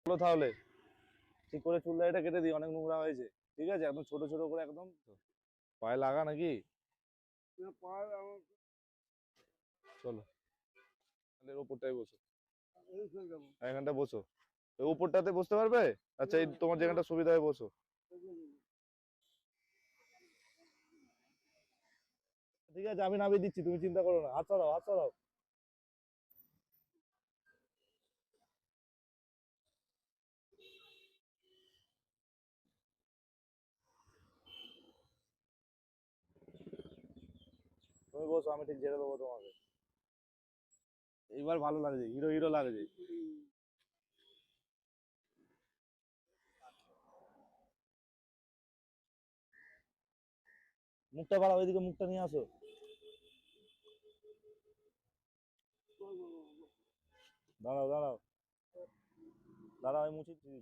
চলো তাহলে ঠিক করে চুল দাড়িটা কেটে দিই, অনেক নোংরা হয়েছে। ঠিক আছে, একদম ছোট ছোট করে একদম। পায়ে লাগা নাকি? চলো তাহলে ওপরটায় বসো, এখানটা বসো। ওই উপরটাতে বসতে পারবে? আচ্ছা, এই তোমার যেখানটা সুবিধা হয় বসো। ঠিক আছে, আমি নামিয়ে দিচ্ছি, তুমি চিন্তা করো না। হাত সরাও, হাত সরাও। তুমি বসো, আমি ঠিক ঝেড়ে দেবো তোমাকে। এইবার ভালো লাগছে, হিরো হিরো লাগছে। মুখটা বাড়াও, ওইদিকে মুখটা নিয়ে আসো। দাঁড়াও দাঁড়াও দাঁড়াও, আমি মুছে দিচ্ছি।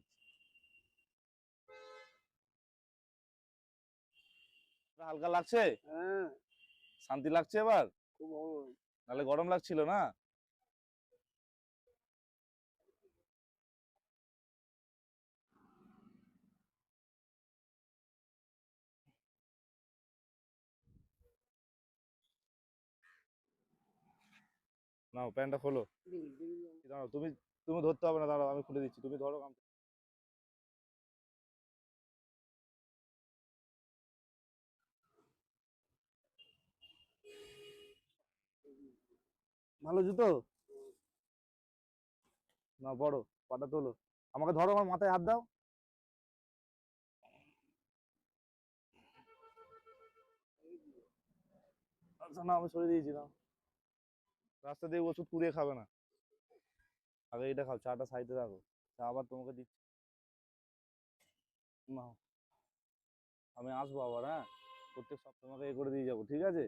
হালকা লাগছে? শান্তি লাগছে এবার? নাহলে গরম লাগছিল না? নাও প্যান্টটা খোলো। দাঁড়াও, তুমি তুমি ধরতে হবে না, দাঁড়াও আমি খুলে দিচ্ছি, তুমি ধরো। ভালো জুতো না? বড় পাটা তোলো, আমাকে ধরো, আমার মাথায় হাত দাও। আচ্ছা না, আমি সরে দিয়েছি না। রাস্তা দিয়ে ওষুধ কুড়িয়ে খাবে না, আগে এটা খাও, চাটা সাইডে রাখো। চা আবার তোমাকে দিচ্ছি। নাও, আমি আসবো আবার, হ্যাঁ, প্রত্যেক সপ্তাহে তোমাকে এ করে দিয়ে যাবো, ঠিক আছে?